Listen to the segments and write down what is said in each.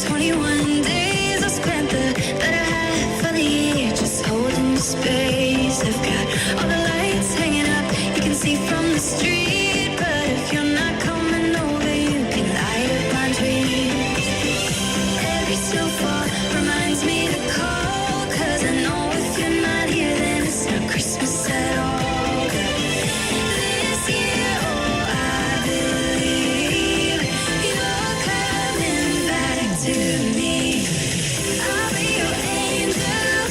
21 days I spent the better half of the year just holding space. I've got all the lights hanging up you can see from the street, but if you're not coming over, you can light up my dreams. Every snowfall reminds me to call, 'cause I know if you're not here, then it's not Christmas at all. This year, oh, I believe you're coming back to me. I'll be your angel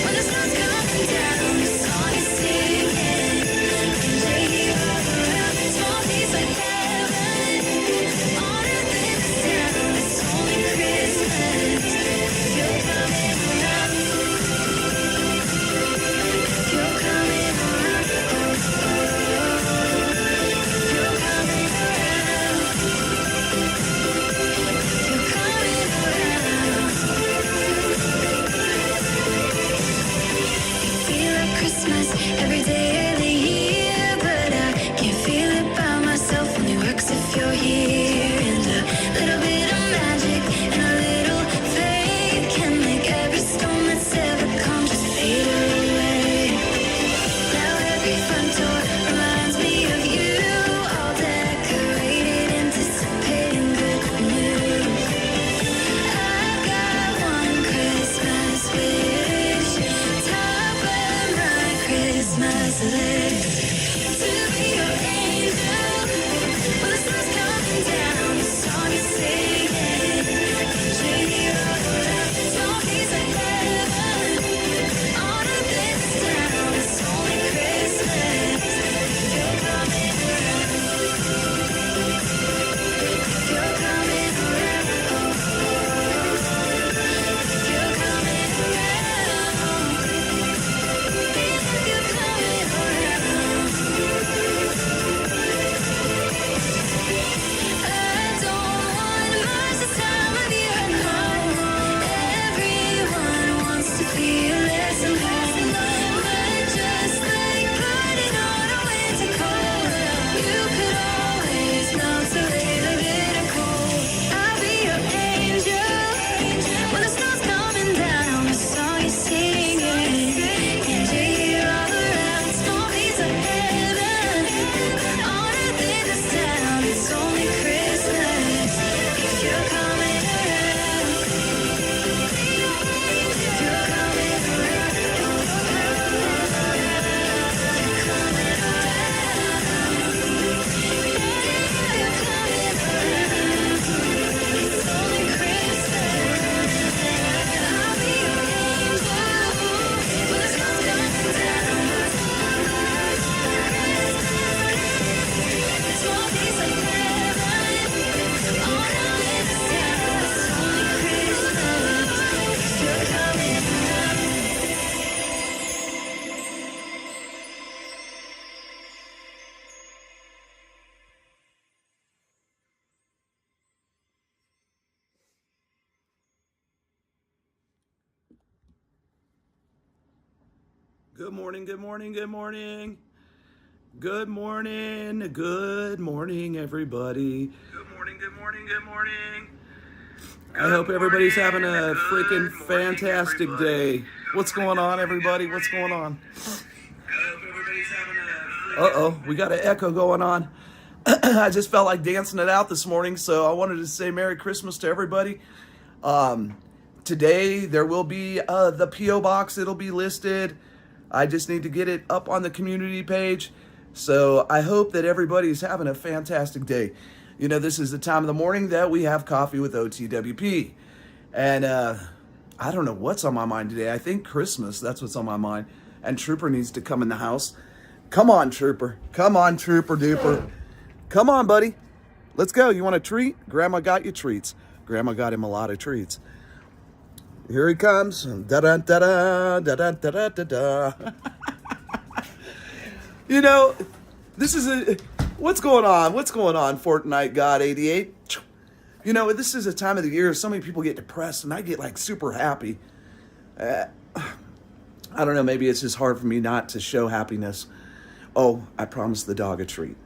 when the sun's coming down. The song is singing, and they hear all around. Small things like heaven on earth in this town. It's only Christmas. You're coming around. You're coming around. You're coming around. You're coming around. Feel like Christmas every day of the year, but I can't feel it by myself. Only works if you're here. And a little bit of magic and a little faith can make every storm that's ever come just fade away. Now every front door reminds me of you, all decorated, anticipating good news. I've got one Christmas wish, top of my Christmas list, to be your angel when the sun's coming down. The song is singing, and you all around. Small piece of heaven on earth in this town. It's only Christmas. You're coming around. You're coming around. You're coming around. You're coming around. I don't want much this time of year at home. Everyone wants to feel less alone, but just like putting on a winter coat, you could always melt away the bitter cold. I'll be your angel when the snow's coming down. The song is singing, and you hear all around. Small piece of heaven on earth in this town. It's only Christmas if you're coming around. You're coming around. You're coming around. You're coming around. It's only Christmas. I'll be your angel when the sun's coming down. Small piece of heaven on earth in this town. It's only Christmas. You're coming around. Good morning, good morning, good morning. Good morning, good morning, everybody. Good morning, good morning, good morning. I hope everybody's having a Good freaking morning, fantastic everybody. day. What's going on, everybody? What's going on? I hope everybody's having a Uh-oh, we got an echo going on. I just felt like dancing it out this morning, so I wanted to say Merry Christmas to everybody. Today, there will be the P.O. Box. It'll be listed. I just need to get it up on the community page. So I hope that everybody's having a fantastic day. You know, this is the time of the morning that we have coffee with OTWP. And I don't know what's on my mind today. I think Christmas, that's what's on my mind. And Trooper needs to come in the house. Come on, Trooper. Come on, Trooper Duper. Come on, buddy. Let's go. You want a treat? Grandma got you treats. Grandma got him a lot of treats. Here he comes. Da-da-da-da, da-da-da-da-da-da. You know, this is a... What's going on? What's going on, Fortnite God 88? You know, this is a time of the year so many people get depressed, and I get, like, super happy. I don't know, maybe it's just hard for me not to show happiness. Oh, I promised the dog a treat.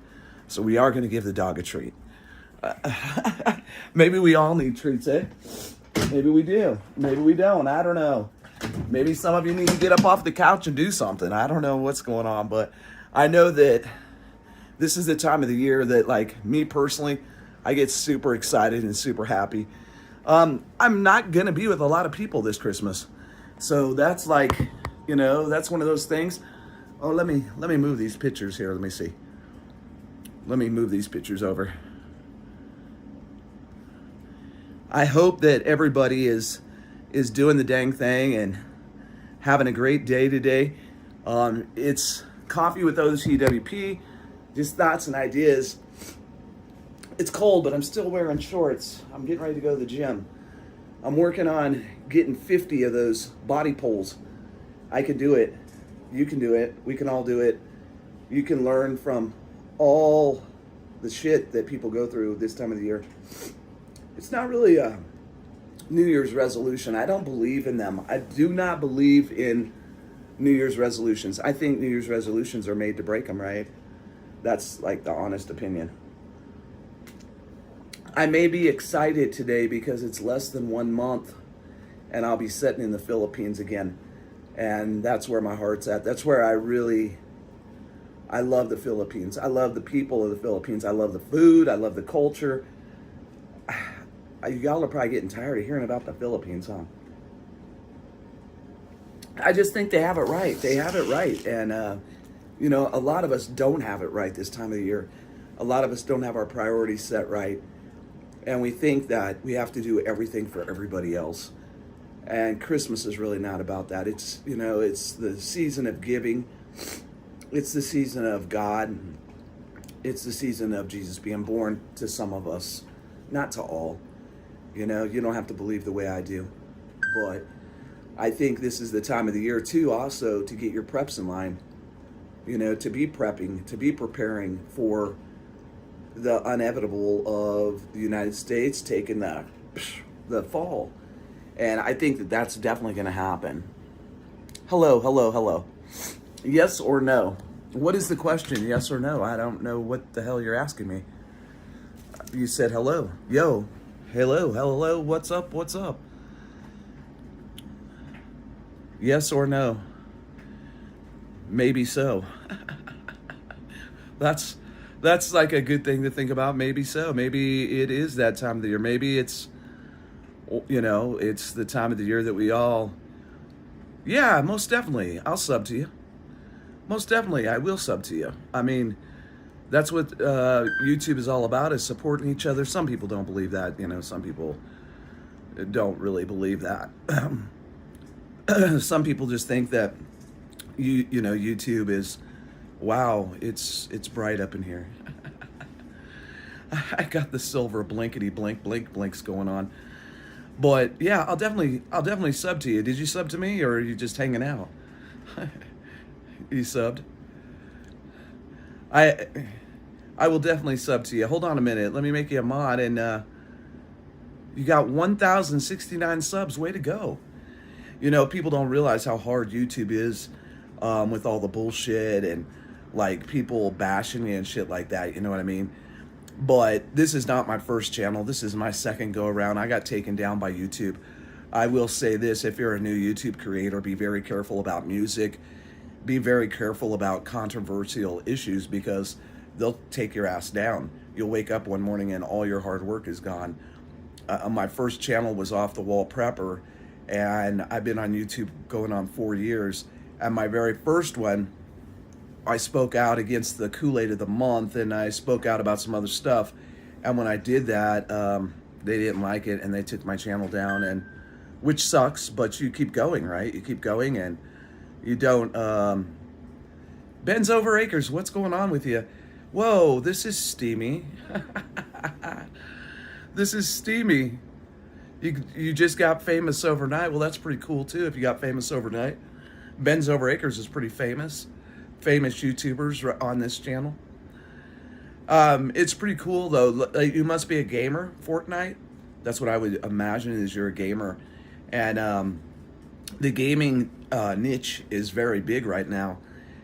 So we are going to give the dog a treat. Maybe we all need treats, eh? Maybe we do. Maybe we don't. I don't know. Maybe some of you need to get up off the couch and do something. I don't know what's going on, but I know that this is the time of the year that, like, me personally, I get super excited and super happy. I'm not going to be with a lot of people this Christmas. So that's like, that's one of those things. Oh, let me move these pictures here. Let me see. Let me move these pictures over. I hope that everybody is doing the dang thing and having a great day today. It's Coffee with OCWP, just thoughts and ideas. It's cold, but I'm still wearing shorts. I'm getting ready to go to the gym. I'm working on getting 50 of those body pulls. I can do it. You can do it. We can all do it. You can learn from all the shit that people go through this time of the year. It's not really a New Year's resolution. I don't believe in them. I do not believe in New Year's resolutions. I think New Year's resolutions are made to break them, right? That's like the honest opinion. I may be excited today because it's less than 1 month and I'll be sitting in the Philippines again. And that's where my heart's at. That's where I love the Philippines. I love the people of the Philippines. I love the food. I love the culture. Y'all are probably getting tired of hearing about the Philippines, huh? I just think they have it right. They have it right. And, a lot of us don't have it right this time of the year. A lot of us don't have our priorities set right. And we think that we have to do everything for everybody else. And Christmas is really not about that. It's, it's the season of giving. It's the season of God. It's the season of Jesus being born to some of us, not to all. You don't have to believe the way I do. But I think this is the time of the year, too, also to get your preps in line. To be prepping, to be preparing for the inevitable of the United States taking the fall. And I think that that's definitely going to happen. Hello. Yes or no? What is the question? Yes or no? I don't know what the hell you're asking me. You said hello. Yo. Hello. What's up? Yes or no? Maybe so. That's like a good thing to think about. Maybe so. Maybe it is that time of the year. Maybe it's, it's the time of the year that we all, yeah, most definitely. I'll sub to you. Most definitely, I will sub to you. I mean, that's what YouTube is all about, is supporting each other. Some people don't believe that. Some people don't really believe that. Some people just think that, YouTube is, wow, it's bright up in here. I got the silver blinkety blinks going on. But yeah, I'll definitely sub to you. Did you sub to me, or are you just hanging out? You subbed? I will definitely sub to you. Hold on a minute. Let me make you a mod. And you got 1,069 subs. Way to go. People don't realize how hard YouTube is with all the bullshit and like people bashing me and shit like that. You know what I mean? But this is not my first channel. This is my second go around. I got taken down by YouTube. I will say this: if you're a new YouTube creator, be very careful about music. Be very careful about controversial issues, because they'll take your ass down. You'll wake up one morning and all your hard work is gone. My first channel was Off the Wall Prepper, and I've been on YouTube going on 4 years. And my very first one, I spoke out against the Kool-Aid of the month, and I spoke out about some other stuff. And when I did that, they didn't like it, and they took my channel down, and which sucks, but you keep going, right? You keep going, and you don't. Ben's Over Acres, what's going on with you? Whoa, this is steamy. This is steamy. You just got famous overnight. Well, that's pretty cool too if you got famous overnight. Ben's Over Acres is pretty famous. Famous YouTubers on this channel. It's pretty cool though. You must be a gamer, Fortnite. That's what I would imagine, is you're a gamer. And the gaming niche is very big right now.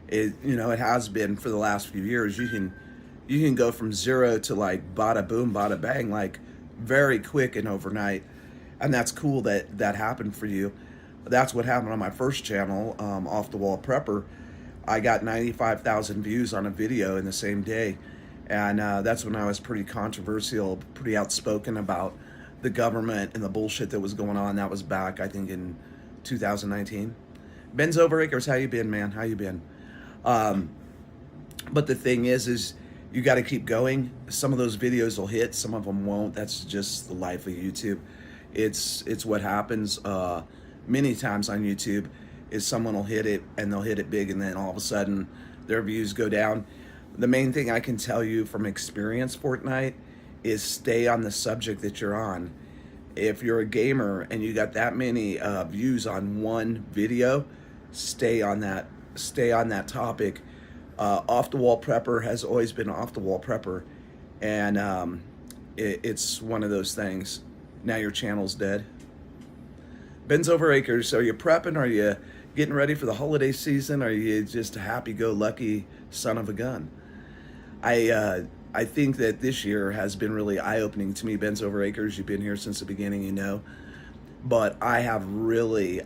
It has been for the last few years. You you can go from zero to like bada boom, bada bang, like very quick and overnight. And that's cool that that happened for you. That's what happened on my first channel, Off the Wall Prepper. I got 95,000 views on a video in the same day. And that's when I was pretty controversial, pretty outspoken about the government and the bullshit that was going on. That was back, I think, in 2019. ᴡᴟᴟ, how you been, man? How you been? But the thing is you got to keep going. Some of those videos will hit, some of them won't. That's just the life of YouTube. It's what happens many times on YouTube is someone will hit it and they'll hit it big, and then all of a sudden their views go down. The main thing I can tell you from experience, Fortnite, is stay on the subject that you're on. If you're a gamer and you got that many views on one video, stay on that topic. Off the Wall Prepper has always been Off the Wall Prepper, and it's one of those things. Now your channel's dead. ᴡᴟᴟ, are you prepping? Are you getting ready for the holiday season? Are you just a happy-go-lucky son of a gun? I think that this year has been really eye-opening to me. ᴡᴟᴟ, you've been here since the beginning, you know. But I have really,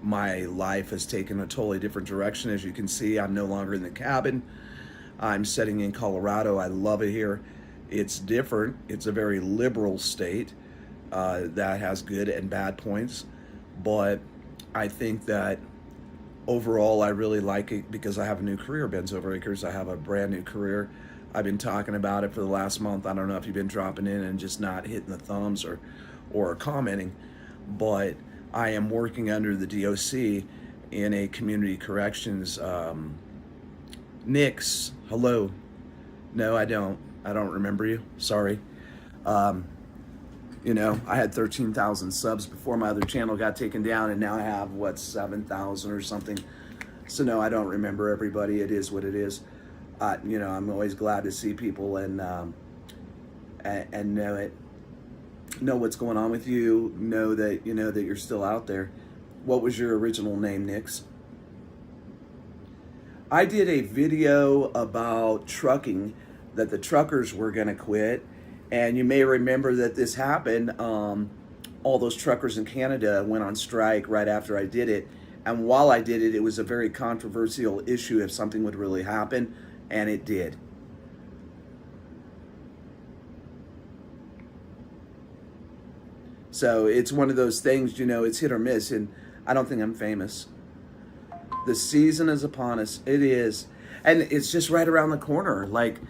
my life has taken a totally different direction. As you can see, I'm no longer in the cabin. I'm sitting in Colorado. I love it here. It's different. It's a very liberal state that has good and bad points. But I think that overall, I really like it because I have a new career, ᴡᴟᴟ. I have a brand new career. I've been talking about it for the last month. I don't know if you've been dropping in and just not hitting the thumbs or commenting, but I am working under the DOC in a community corrections. Nix, hello. No, I don't remember you. Sorry. You know, I had 13,000 subs before my other channel got taken down, and now I have, what, 7,000 or something. So no, I don't remember everybody. It is what it is. You know, I'm always glad to see people and know what's going on with you. Know that that you're still out there. What was your original name, Nix? I did a video about trucking, that the truckers were going to quit. And you may remember that this happened. All those truckers in Canada went on strike right after I did it. And while I did it, it was a very controversial issue if something would really happen. And it did. So it's one of those things, you know, it's hit or miss. And I don't think I'm famous. The season is upon us. It is. And it's just right around the corner. Like,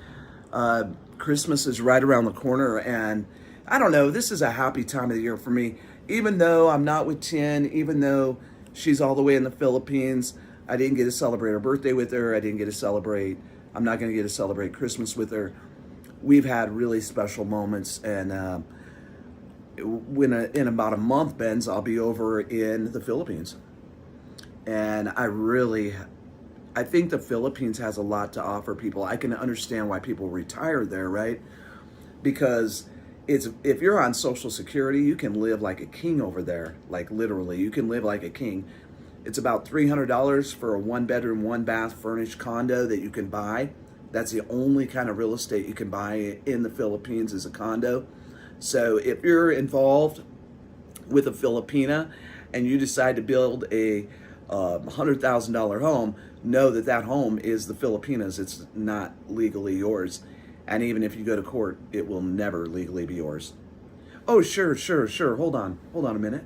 Christmas is right around the corner, and I don't know, this is a happy time of the year for me. Even though I'm not with Tien, even though she's all the way in the Philippines, I didn't get to celebrate her birthday with her. I'm not going to get to celebrate Christmas with her. We've had really special moments, and in about a month, Benz, I'll be over in the Philippines. And I think the Philippines has a lot to offer people. I can understand why people retire there, right? Because if you're on Social Security, you can live like a king over there. Like literally, you can live like a king. It's about $300 for a 1-bedroom, 1-bath furnished condo that you can buy. That's the only kind of real estate you can buy in the Philippines is a condo. So if you're involved with a Filipina and you decide to build a $100,000 home, know that home is the Filipinas. It's not legally yours. And even if you go to court, it will never legally be yours. Oh, sure. Hold on a minute.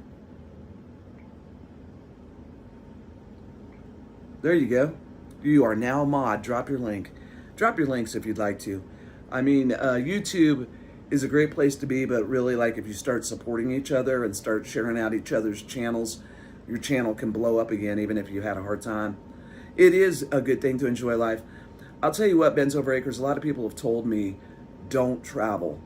There you go. You are now a mod. Drop your link. Drop your links if you'd like to. I mean, YouTube is a great place to be, but really, like, if you start supporting each other and start sharing out each other's channels, your channel can blow up again, even if you had a hard time. It is a good thing to enjoy life. I'll tell you what, ᴡᴟᴟ, a lot of people have told me, don't travel.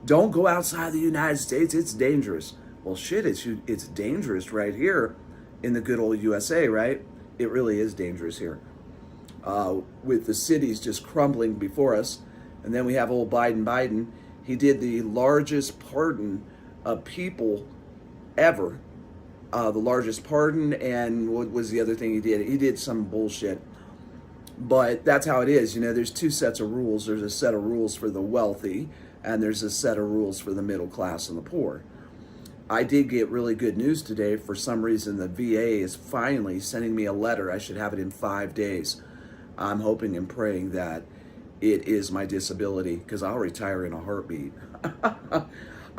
Don't go outside the United States. It's dangerous. Well, shit, it's dangerous right here in the good old USA, right? It really is dangerous here. With the cities just crumbling before us. And then we have old Biden. He did the largest pardon of people ever. The largest pardon, and what was the other thing he did? He did some bullshit. But that's how it is. You know, there's two sets of rules. There's a set of rules for the wealthy, and there's a set of rules for the middle class and the poor. I did get really good news today. For some reason, the VA is finally sending me a letter. I should have it in 5 days. I'm hoping and praying that it is my disability, because I'll retire in a heartbeat.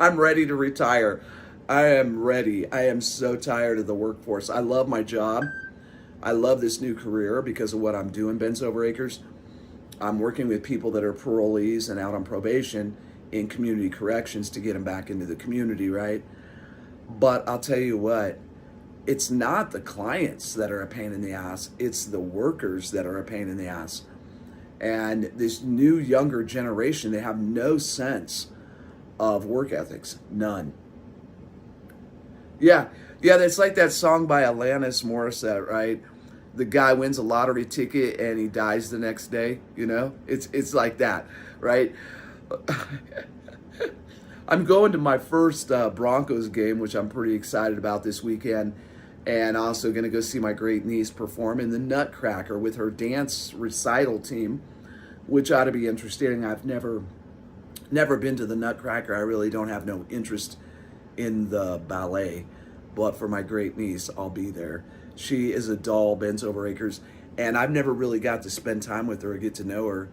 I'm ready to retire. I am ready. I am so tired of the workforce. I love my job. I love this new career because of what I'm doing, ᴘᴚᴘᴘᴇ. I'm working with people that are parolees and out on probation in community corrections to get them back into the community, right? But I'll tell you what, it's not the clients that are a pain in the ass, it's the workers that are a pain in the ass. And this new younger generation, they have no sense of work ethics, none. Yeah, it's like that song by Alanis Morissette, right? The guy wins a lottery ticket and he dies the next day, you know? It's like that, right? I'm going to my first Broncos game, which I'm pretty excited about this weekend, and also going to go see my great niece perform in the Nutcracker with her dance recital team, which ought to be interesting. I've never been to the Nutcracker. I really don't have no interest in the ballet, but for my great niece, I'll be there. She is a doll, ᴘᴚᴘᴘᴇ, and I've never really got to spend time with her or get to know her.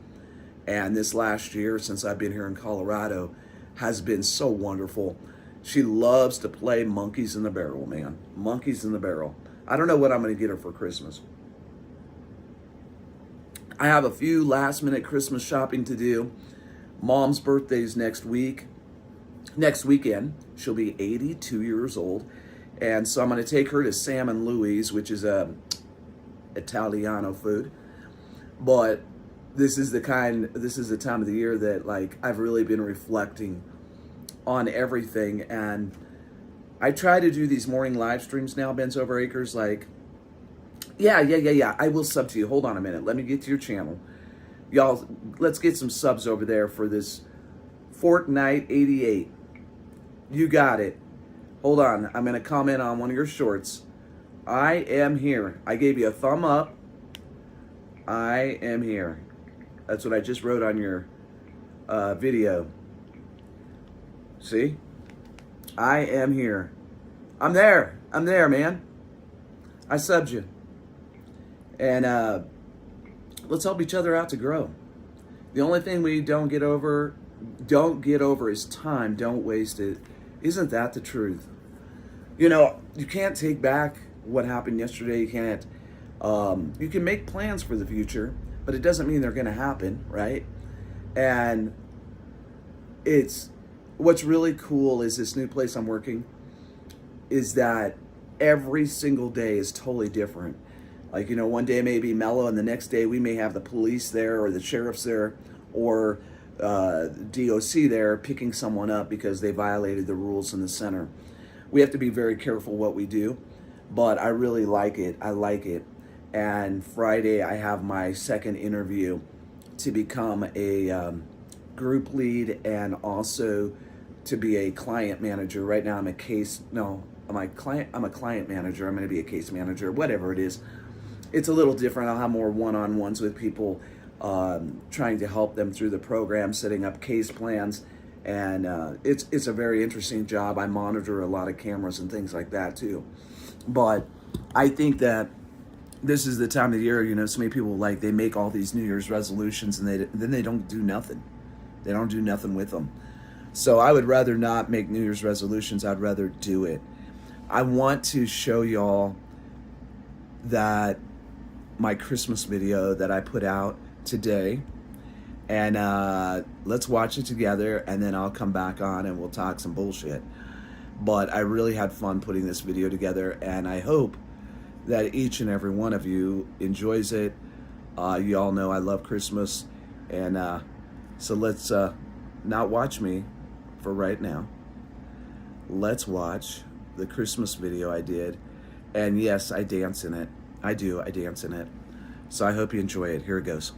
And this last year, since I've been here in Colorado, has been so wonderful. She loves to play monkeys in the barrel, man. Monkeys in the barrel. I don't know what I'm going to get her for Christmas. I have a few last minute Christmas shopping to do. Mom's birthday's next weekend. She'll be 82 years old. And so I'm going to take her to Sam and Louie's, which is a Italiano food. But this is the time of the year that, like, I've really been reflecting on everything. And I try to do these morning live streams now, ᴘᴚᴘᴘᴘᴘ, like, yeah, I will sub to you. Hold on a minute. Let me get to your channel. Y'all, let's get some subs over there for this Fortnite 88. You got it. Hold on. I'm going to comment on one of your shorts. I am here. I gave you a thumb up. I am here. That's what I just wrote on your video. See? I am here. I'm there. I'm there, man. I subbed you. And let's help each other out to grow. The only thing we don't get over is time. Don't waste it. Isn't that the truth? You know, you can't take back what happened yesterday. You can't. You can make plans for the future, but it doesn't mean they're going to happen, right? And what's really cool is this new place I'm working is that every single day is totally different. Like, you know, one day may be mellow, and the next day we may have the police there or the sheriff's there or DOC there picking someone up because they violated the rules in the center. We have to be very careful what we do, but I really like it. I like it. And Friday I have my second interview to become a group lead and also to be a client manager. Right now I'm a client manager. I'm going to be a case manager, whatever it is. It's a little different. I'll have more one-on-ones with people, trying to help them through the program, setting up case plans. And it's a very interesting job. I monitor a lot of cameras and things like that too. But I think that this is the time of the year, you know, so many people, like, they make all these New Year's resolutions and then they don't do nothing. They don't do nothing with them. So I would rather not make New Year's resolutions. I'd rather do it. I want to show y'all that my Christmas video that I put out today, and let's watch it together, and then I'll come back on and we'll talk some bullshit. But I really had fun putting this video together, and I hope that each and every one of you enjoys it. You all know I love Christmas, and so let's not watch me for right now. Let's watch the Christmas video I did, and yes, I dance in it. I dance in it. So I hope you enjoy it. Here it goes.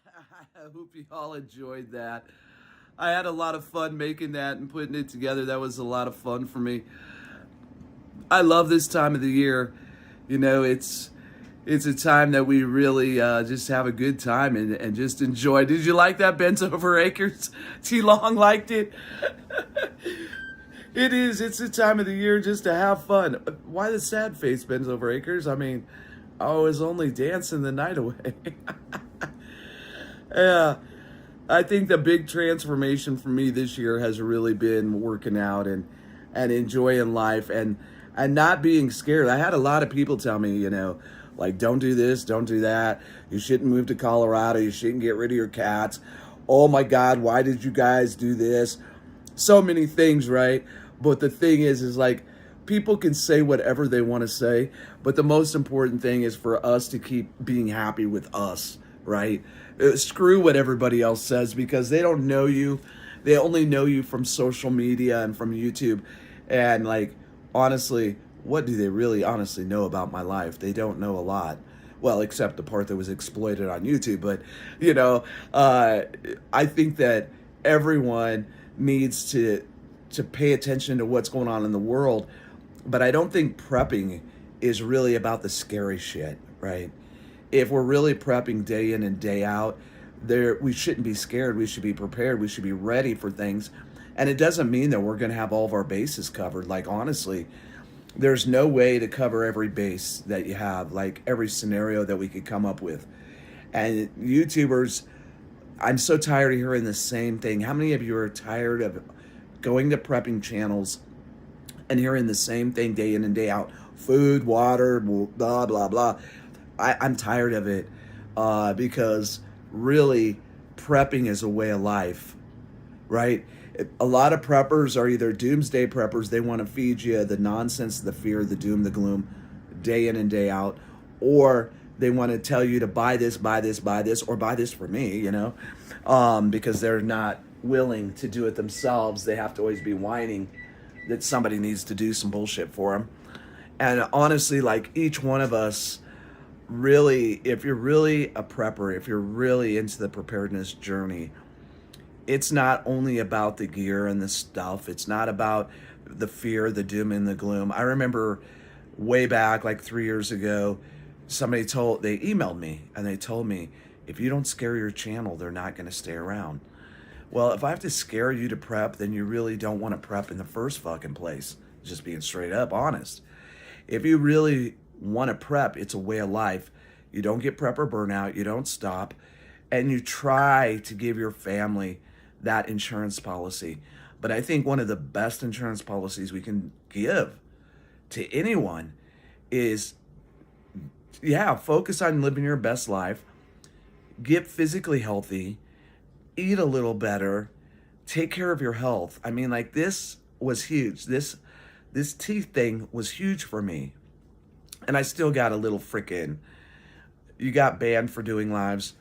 I hope you all enjoyed that. I had a lot of fun making that and putting it together. That was a lot of fun for me. I love this time of the year. You know, it's a time that we really just have a good time and just enjoy. Did you like that, Bent Over Acres? T Long liked it. It is. It's the time of the year just to have fun. Why the sad face, Bent Over Acres? I mean, I was only dancing the night away. Yeah, I think the big transformation for me this year has really been working out and enjoying life and not being scared. I had a lot of people tell me, you know, like, don't do this, don't do that. You shouldn't move to Colorado. You shouldn't get rid of your cats. Oh my God, why did you guys do this? So many things, right? But the thing is like, people can say whatever they want to say, but the most important thing is for us to keep being happy with us, right? Screw what everybody else says, because they don't know you. They only know you from social media and from YouTube. And like, honestly, what do they really honestly know about my life? They don't know a lot. Well, except the part that was exploited on YouTube. But, you know, I think that everyone needs to pay attention to what's going on in the world. But I don't think prepping is really about the scary shit, right? If we're really prepping day in and day out, we shouldn't be scared. We should be prepared. We should be ready for things. And it doesn't mean that we're going to have all of our bases covered. Like, honestly, there's no way to cover every base that you have, like every scenario that we could come up with. And YouTubers, I'm so tired of hearing the same thing. How many of you are tired of going to prepping channels and hearing the same thing day in and day out? Food, water, blah, blah, blah. I'm tired of it because really prepping is a way of life, right? A lot of preppers are either doomsday preppers. They want to feed you the nonsense, the fear, the doom, the gloom, day in and day out. Or they want to tell you to buy this, buy this, buy this, or buy this for me, you know, because they're not willing to do it themselves. They have to always be whining that somebody needs to do some bullshit for them. And honestly, like, each one of us, really, if you're really a prepper, if you're really into the preparedness journey, it's not only about the gear and the stuff. It's not about the fear, the doom, and the gloom. I remember way back, like 3 years ago, they emailed me and they told me, if you don't scare your channel, they're not going to stay around. Well, if I have to scare you to prep, then you really don't want to prep in the first fucking place. Just being straight up honest. If you really want to prep, it's a way of life. You don't get prepper burnout. You don't stop. And you try to give your family that insurance policy. But I think one of the best insurance policies we can give to anyone is, focus on living your best life, get physically healthy, eat a little better, take care of your health. I mean, like, this was huge. This teeth thing was huge for me. And I still got a little frickin', you got banned for doing lives.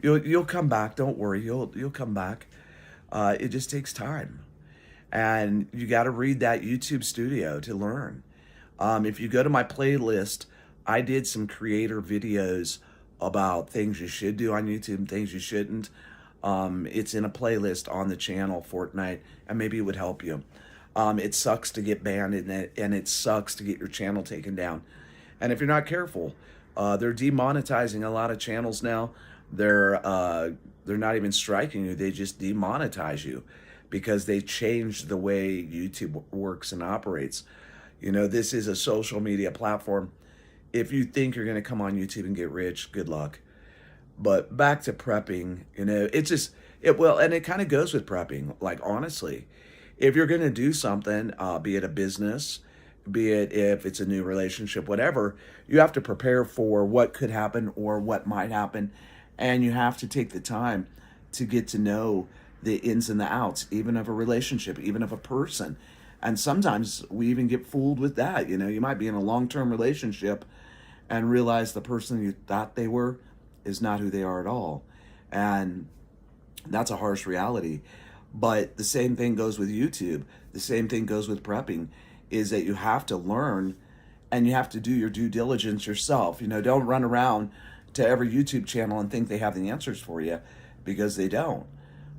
You'll come back. Don't worry. You'll come back. It just takes time. And you got to read that YouTube studio to learn. If you go to my playlist, I did some creator videos about things you should do on YouTube and things you shouldn't. It's in a playlist on the channel, Fortnite, and maybe it would help you. It sucks to get banned, and it sucks to get your channel taken down. And if you're not careful, they're demonetizing a lot of channels now. They're not even striking you. They just demonetize you because they changed the way YouTube works and operates. You know, this is a social media platform. If you think you're going to come on YouTube and get rich, good luck. But back to prepping, you know, and it kind of goes with prepping. Like, honestly, if you're going to do something, be it a business, be it if it's a new relationship, whatever, you have to prepare for what could happen or what might happen. And you have to take the time to get to know the ins and the outs, even of a relationship, even of a person. And sometimes we even get fooled with that. You know, you might be in a long-term relationship and realize the person you thought they were is not who they are at all. And that's a harsh reality. But the same thing goes with YouTube. The same thing goes with prepping, is that you have to learn and you have to do your due diligence yourself. You know, don't run around to every YouTube channel and think they have the answers for you, because they don't.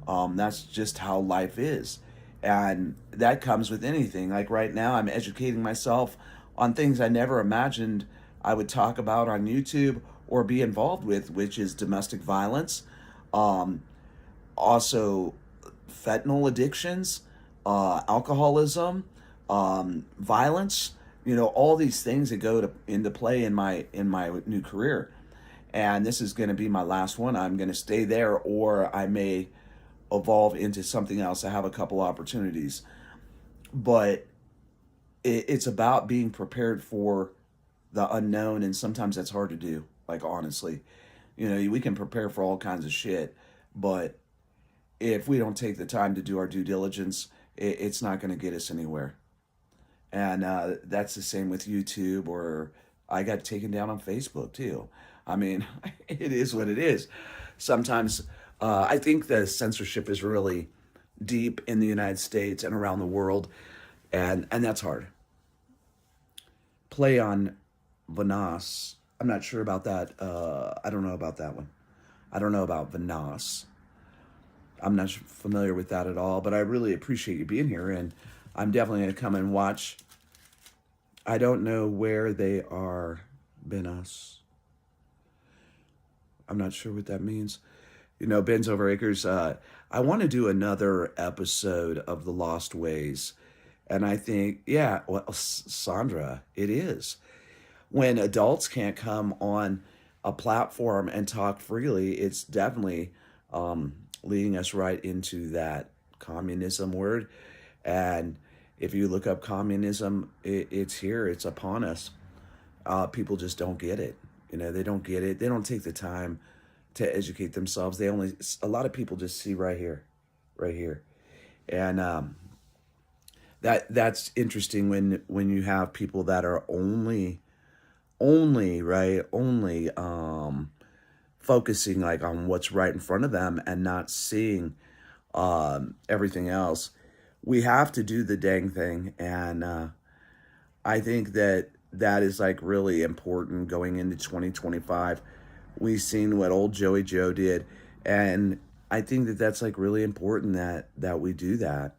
That's just how life is. And that comes with anything. Like right now, I'm educating myself on things I never imagined I would talk about on YouTube or be involved with, which is domestic violence, also fentanyl addictions, alcoholism, violence. You know, all these things that go into play in my new career. And this is going to be my last one. I'm going to stay there, or I may evolve into something else. I have a couple opportunities, but it's about being prepared for the unknown, and sometimes that's hard to do. Like, honestly, you know, we can prepare for all kinds of shit, but if we don't take the time to do our due diligence, it's not going to get us anywhere. And that's the same with YouTube, or I got taken down on Facebook too. I mean, it is what it is. Sometimes I think the censorship is really deep in the United States and around the world, and that's hard. Play on Vanass. I'm not sure about that. I don't know about that one. I don't know about Vanass. I'm not familiar with that at all, but I really appreciate you being here, and I'm definitely going to come and watch. I don't know where they are, Vanass. I'm not sure what that means. You know, Ben's Over Acres, I want to do another episode of The Lost Ways. And I think, yeah, well, Sandra, it is. When adults can't come on a platform and talk freely, it's definitely leading us right into that communism word. And if you look up communism, it's here, it's upon us. People just don't get it. You know, they don't get it. They don't take the time to educate themselves. A lot of people just see right here. And that's interesting when you have people that are only focusing like on what's right in front of them and not seeing everything else. We have to do the dang thing, and I think that is like really important going into 2025. We've seen what old Joey Joe did, and I think that that's like really important that we do that.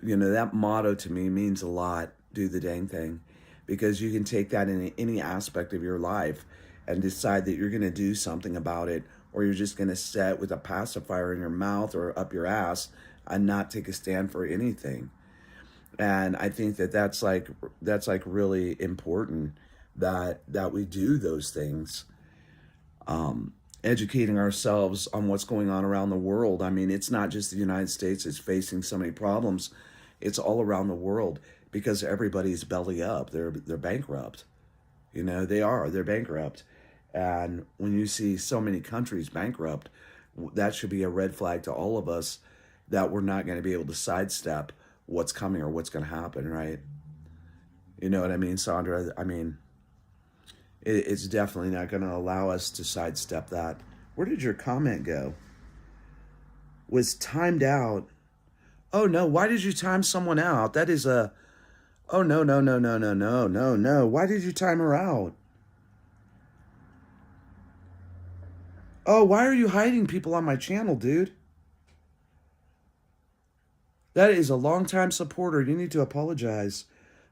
You know, that motto to me means a lot. Do the dang thing, because you can take that in any aspect of your life and decide that you're going to do something about it, or you're just going to sit with a pacifier in your mouth or up your ass and not take a stand for anything. And I think that that's like really important that we do those things. Educating ourselves on what's going on around the world. I mean, it's not just the United States is facing so many problems. It's all around the world, because everybody's belly up. They're bankrupt. You know, they're bankrupt. And when you see so many countries bankrupt, that should be a red flag to all of us that we're not going to be able to sidestep what's coming or what's going to happen, right? You know what I mean, Sandra? I mean, it's definitely not going to allow us to sidestep that. Where did your comment go? Was timed out. Oh, no. Why did you time someone out? That is a... Oh, no. Why did you time her out? Oh, why are you hiding people on my channel, dude? That is a longtime supporter. You need to apologize.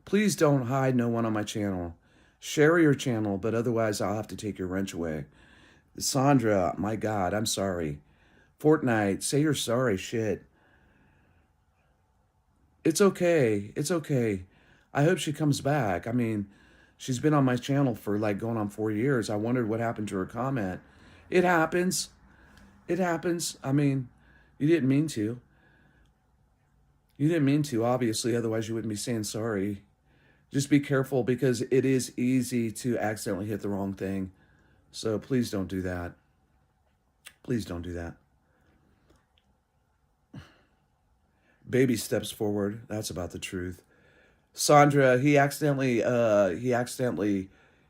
Please don't hide no one on my channel. Share your channel, but otherwise I'll have to take your wrench away. Sandra, my God, I'm sorry. Fortnite, say you're sorry, shit. It's okay. It's okay. I hope she comes back. I mean, she's been on my channel for like going on 4 years. I wondered what happened to her comment. It happens. It happens. I mean, you didn't mean to. You didn't mean to, obviously, otherwise you wouldn't be saying sorry. Just be careful, because it is easy to accidentally hit the wrong thing. So please don't do that. Please don't do that. Baby steps forward. That's about the truth. Sandra, he accidentally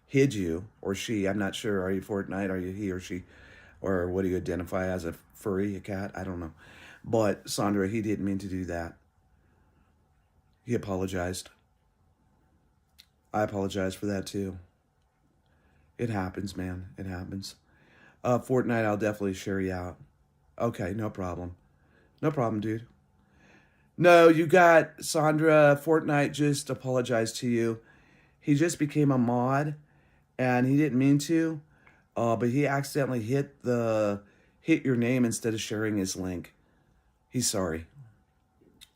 hid you, or she. I'm not sure. Are you Fortnite? Are you he or she? Or what do you identify as, a furry, a cat? I don't know. But Sandra, he didn't mean to do that. He apologized. I apologize for that too. It happens, man. It happens. Fortnite, I'll definitely share you out. Okay, no problem. No problem, dude. No, you got Sandra. Fortnite just apologized to you. He just became a mod, and he didn't mean to, but he accidentally hit your name instead of sharing his link. He's sorry.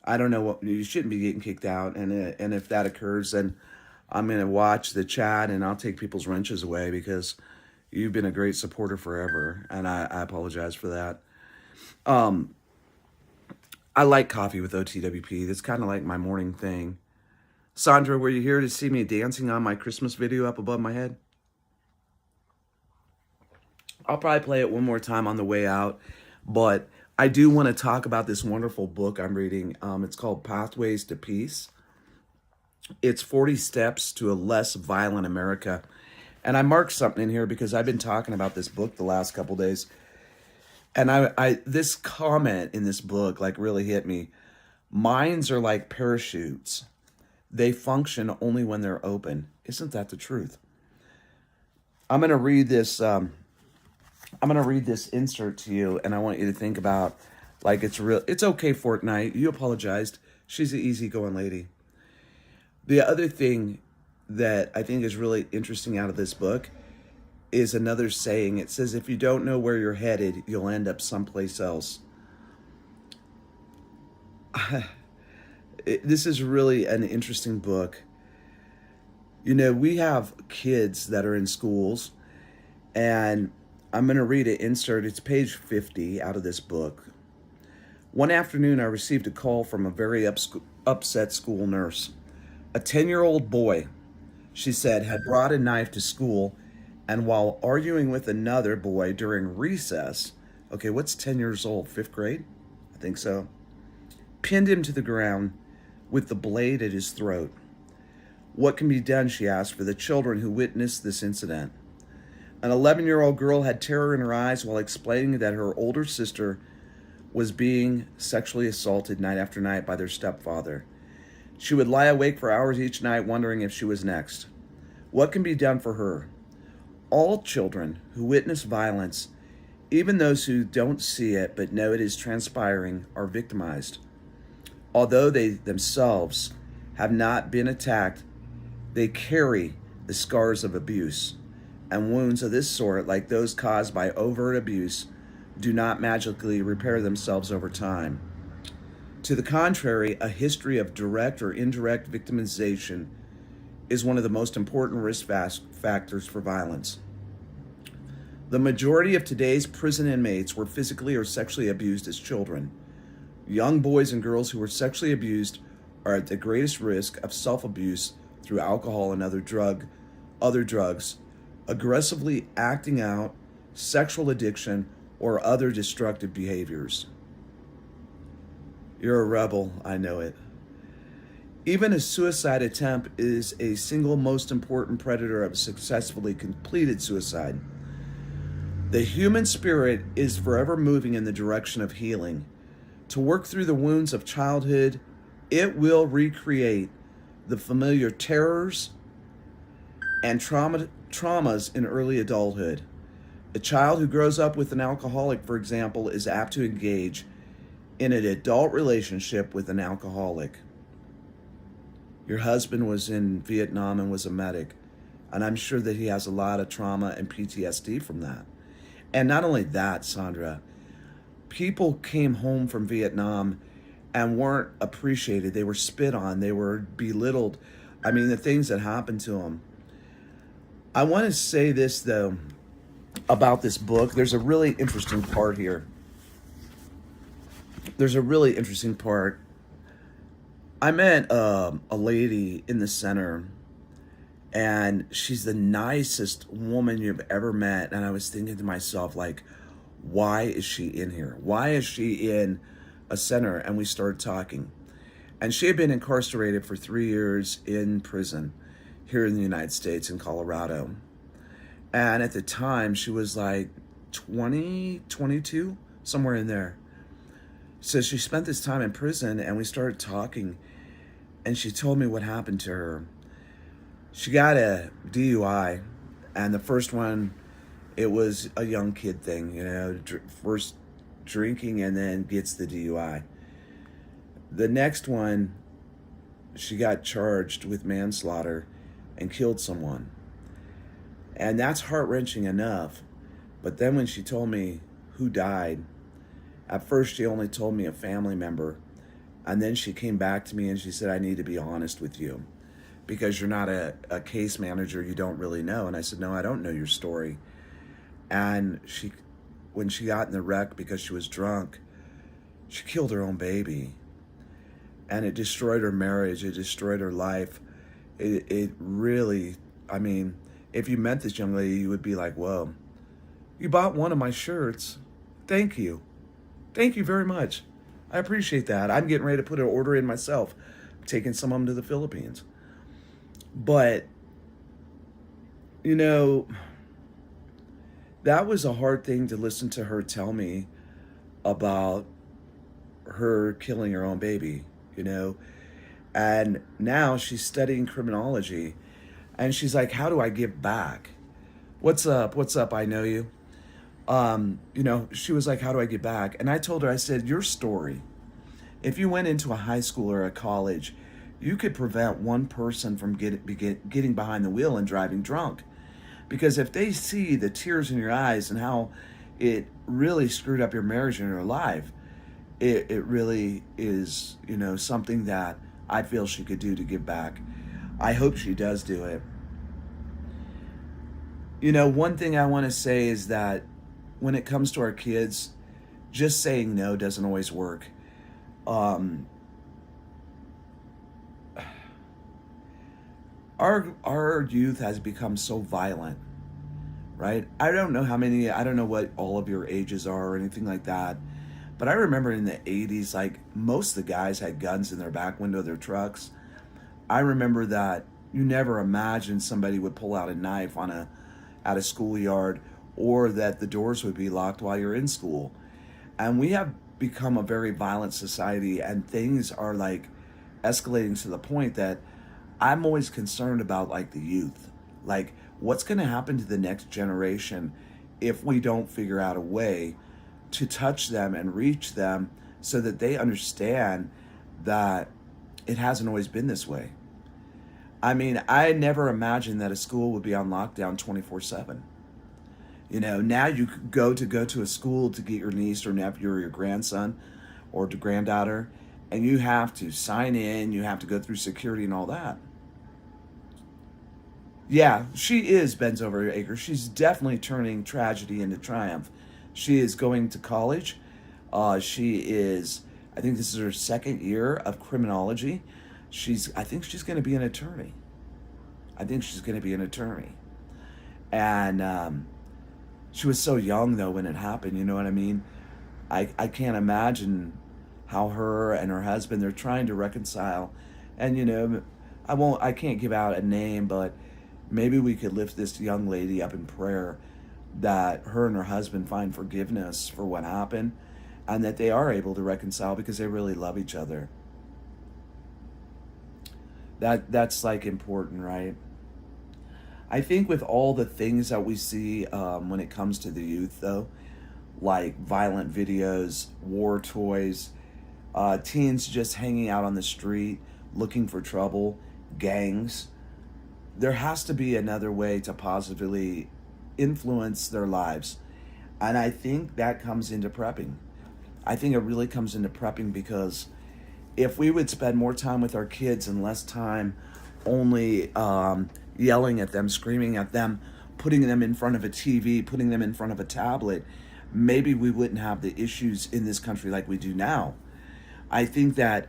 I don't know what you shouldn't be getting kicked out, and if that occurs, then I'm gonna watch the chat and I'll take people's wrenches away because you've been a great supporter forever, and I apologize for that. Um, I like coffee with OTWP. That's kind of like my morning thing. Sandra, were you here to see me dancing on my Christmas video up above my head? I'll probably play it one more time on the way out, but I do want to talk about this wonderful book I'm reading. It's called Pathways to Peace. It's 40 Steps to a Less Violent America. And I marked something in here because I've been talking about this book the last couple days. And this comment in this book like really hit me. Minds are like parachutes. They function only when they're open. Isn't that the truth? I'm going to read this insert to you, and I want you to think about like it's real. It's okay, Fortnite. You apologized. She's an easygoing lady. The other thing that I think is really interesting out of this book is another saying. It says, if you don't know where you're headed, you'll end up someplace else. This is really an interesting book. You know, we have kids that are in schools, and I'm going to read an insert. It's page 50 out of this book. One afternoon, I received a call from a very upset school nurse. A 10-year-old boy, she said, had brought a knife to school, and while arguing with another boy during recess, okay, what's 10 years old, 5th grade? I think so, pinned him to the ground with the blade at his throat. What can be done, she asked, for the children who witnessed this incident? An 11-year-old girl had terror in her eyes while explaining that her older sister was being sexually assaulted night after night by their stepfather. She would lie awake for hours each night wondering if she was next. What can be done for her? All children who witness violence, even those who don't see it but know it is transpiring, are victimized. Although they themselves have not been attacked, they carry the scars of abuse. And wounds of this sort, like those caused by overt abuse, do not magically repair themselves over time. To the contrary, a history of direct or indirect victimization is one of the most important risk factors for violence. The majority of today's prison inmates were physically or sexually abused as children. Young boys and girls who were sexually abused are at the greatest risk of self-abuse through alcohol and other drugs, aggressively acting out, sexual addiction, or other destructive behaviors. You're a rebel, I know it. Even a suicide attempt is a single most important predator of successfully completed suicide. The human spirit is forever moving in the direction of healing. To work through the wounds of childhood, it will recreate the familiar terrors and traumas in early adulthood. A child who grows up with an alcoholic, for example, is apt to engage in an adult relationship with an alcoholic. Your husband was in Vietnam and was a medic, and I'm sure that he has a lot of trauma and PTSD from that. And not only that, Sandra, people came home from Vietnam and weren't appreciated. They were spit on. They were belittled. I mean, the things that happened to them. I want to say this, though, about this book. There's a really interesting part here. There's a really interesting part. I met a lady in the center, and she's the nicest woman you've ever met. And I was thinking to myself, like, why is she in here? Why is she in a center? And we started talking. And she had been incarcerated for 3 years in prison here in the United States in Colorado. And at the time, she was like 20, 22, somewhere in there. So she spent this time in prison, and we started talking. And she told me what happened to her. She got a DUI, And the first one, it was a young kid thing, first drinking and then gets the DUI. The next one, she got charged with manslaughter and killed someone. And that's heart-wrenching enough. But then when she told me who died, at first she only told me a family member. And then she came back to me and she said, I need to be honest with you because you're not a case manager. You don't really know. And I said, no, I don't know your story. And when she got in the wreck because she was drunk, she killed her own baby. And it destroyed her marriage. It destroyed her life. It really, I mean, if you met this young lady, you would be like, whoa, you bought one of my shirts. Thank you. Thank you very much. I appreciate that. I'm getting ready to put an order in myself. I'm taking some of them to the Philippines. But, that was a hard thing to listen to her tell me about her killing her own baby, And now she's studying criminology. And she's like, how do I give back? What's up? What's up? I know you. She was like, how do I get back? And I told her, I said, your story, if you went into a high school or a college, you could prevent one person from getting behind the wheel and driving drunk. Because if they see the tears in your eyes and how it really screwed up your marriage and your life, it really is, something that I feel she could do to give back. I hope she does do it. One thing I want to say is that when it comes to our kids, just saying no doesn't always work. Our youth has become so violent, right? I don't know what all of your ages are or anything like that, but I remember in the 80s, like most of the guys had guns in their back window of their trucks. I remember that you never imagined somebody would pull out a knife at a schoolyard, or that the doors would be locked while you're in school. And we have become a very violent society, and things are like escalating to the point that I'm always concerned about like the youth. Like what's going to happen to the next generation if we don't figure out a way to touch them and reach them so that they understand that it hasn't always been this way. I mean, I never imagined that a school would be on lockdown 24/7. Now you could go to a school to get your niece or nephew or your grandson or granddaughter, and you have to sign in, you have to go through security and all that. Yeah, she is bends over acres. She's definitely turning tragedy into triumph. She is going to college. I think this is her second year of criminology. I think she's going to be an attorney. And she was so young though when it happened, you know what I mean? I can't imagine how her and her husband, they're trying to reconcile. And I can't give out a name, but maybe we could lift this young lady up in prayer that her and her husband find forgiveness for what happened and that they are able to reconcile because they really love each other. That's like important, right? I think with all the things that we see when it comes to the youth though, like violent videos, war toys, teens just hanging out on the street, looking for trouble, gangs, there has to be another way to positively influence their lives. And I think that comes into prepping. I think it really comes into prepping because if we would spend more time with our kids and less time only yelling at them, screaming at them, putting them in front of a TV, putting them in front of a tablet, maybe we wouldn't have the issues in this country like we do now. I think that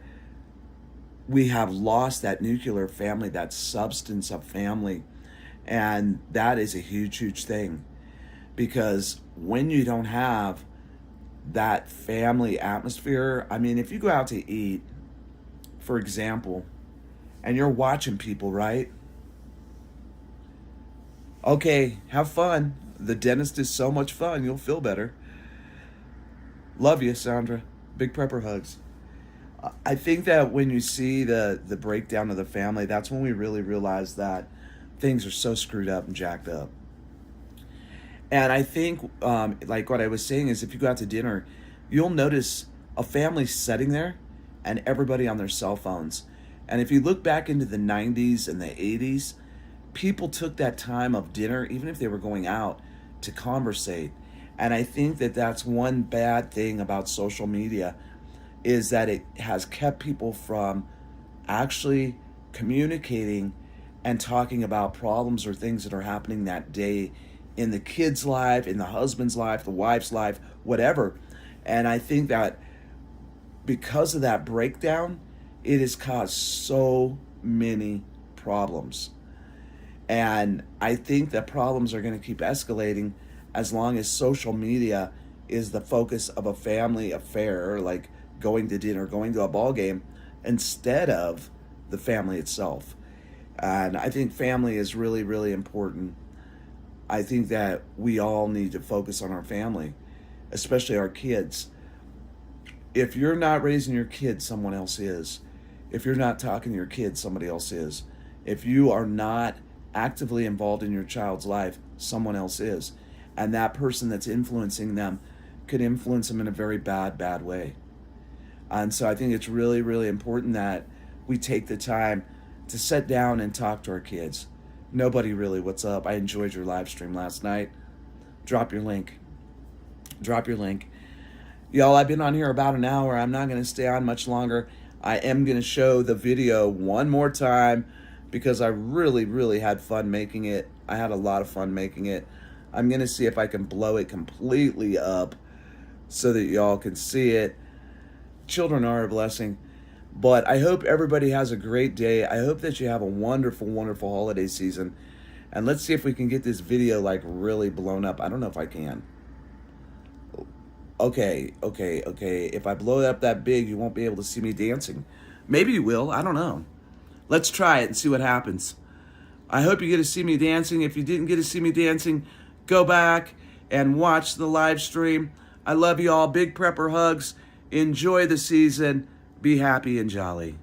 we have lost that nuclear family, that substance of family, and that is a huge, huge thing. Because when you don't have that family atmosphere, I mean, if you go out to eat, for example, and you're watching people, right? Okay, have fun. The dentist is so much fun. You'll feel better. Love you, Sandra. Big prepper hugs. I think that when you see the breakdown of the family, that's when we really realize that things are so screwed up and jacked up. And I think, like what I was saying is, if you go out to dinner, you'll notice a family sitting there and everybody on their cell phones. And if you look back into the 90s and the 80s, people took that time of dinner, even if they were going out, to conversate. And I think that that's one bad thing about social media, is that it has kept people from actually communicating and talking about problems or things that are happening that day in the kid's life, in the husband's life, the wife's life, whatever. And I think that because of that breakdown, it has caused so many problems. And I think that problems are going to keep escalating as long as social media is the focus of a family affair, like going to dinner, going to a ball game, instead of the family itself. And I think family is really, really important. I think that we all need to focus on our family, especially our kids. If you're not raising your kids, someone else is. If you're not talking to your kids, somebody else is. If you are not actively involved in your child's life, someone else is. And that person that's influencing them could influence them in a very bad way. And so I think it's really, really important that we take the time to sit down and talk to our kids. Nobody really, what's up? I enjoyed your live stream last night. Drop your link. Drop your link. Y'all, I've been on here about an hour. I'm not going to stay on much longer. I am going to show the video one more time because I really, really had fun making it. I had a lot of fun making it. I'm going to see if I can blow it completely up so that y'all can see it. Children are a blessing. But I hope everybody has a great day. I hope that you have a wonderful, wonderful holiday season. And let's see if we can get this video like really blown up. I don't know if I can. Okay. If I blow it up that big, you won't be able to see me dancing. Maybe you will. I don't know. Let's try it and see what happens. I hope you get to see me dancing. If you didn't get to see me dancing, go back and watch the live stream. I love you all. Big prepper hugs. Enjoy the season. Be happy and jolly.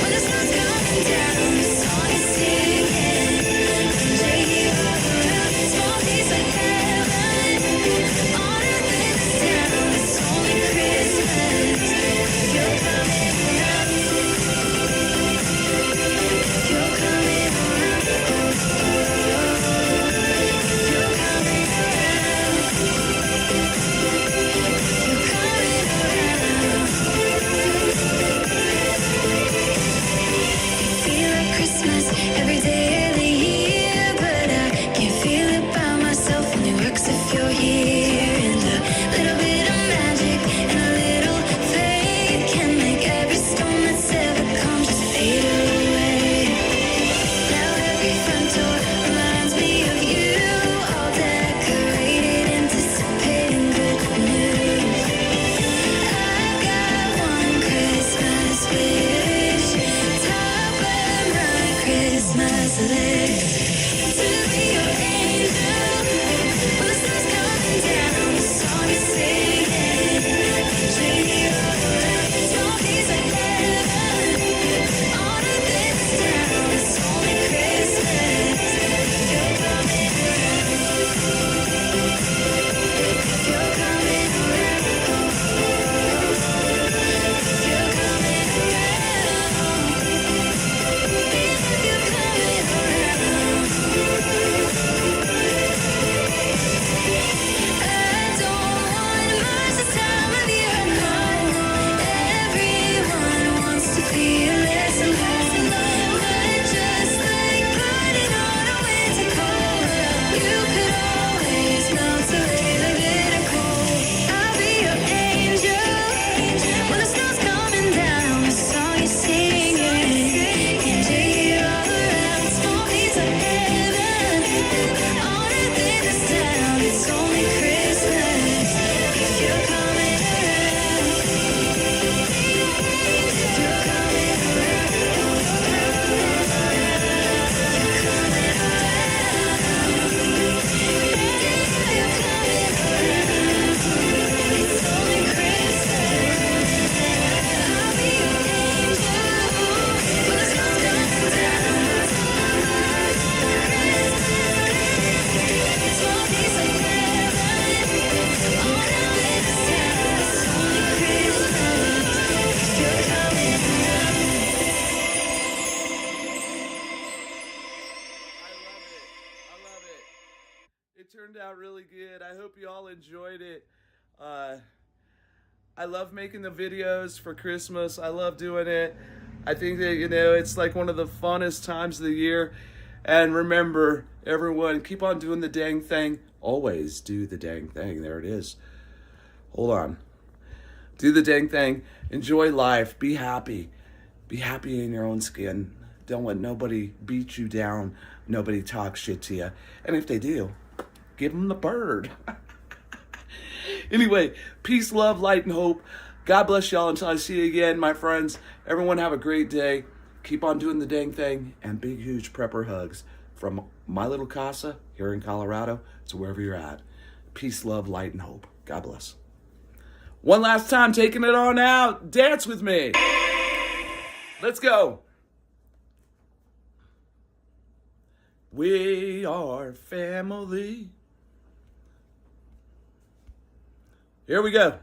When the sun's coming down, the song is singing. turned out really good. I hope you all enjoyed it. I love making the videos for Christmas. I love doing it. I think that, it's like one of the funnest times of the year. And remember, everyone, keep on doing the dang thing. Always do the dang thing. There it is. Hold on. Do the dang thing. Enjoy life. Be happy. Be happy in your own skin. Don't let nobody beat you down. Nobody talk shit to you. And if they do, give them the bird. Anyway, peace, love, light, and hope. God bless y'all until I see you again, my friends. Everyone have a great day. Keep on doing the dang thing. And big, huge prepper hugs from my little casa here in Colorado to wherever you're at. Peace, love, light, and hope. God bless. One last time, taking it on out. Dance with me. Let's go. We are family. Here we go.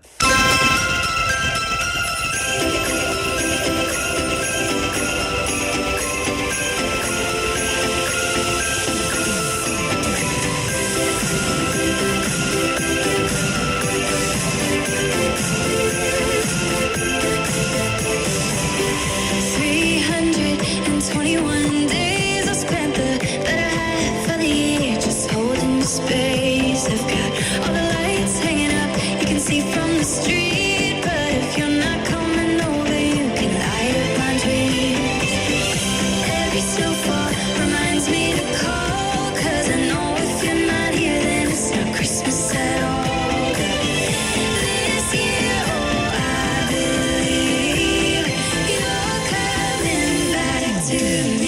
321 days I spent the better half of the year just holding space. I've got all the lights hanging up you can see from the street, but if you're not coming over, you can light up my dreams. Every snowfall reminds me to call, 'cause I know if you're not here, then it's not Christmas at all. This year, oh, I believe you're coming back to me.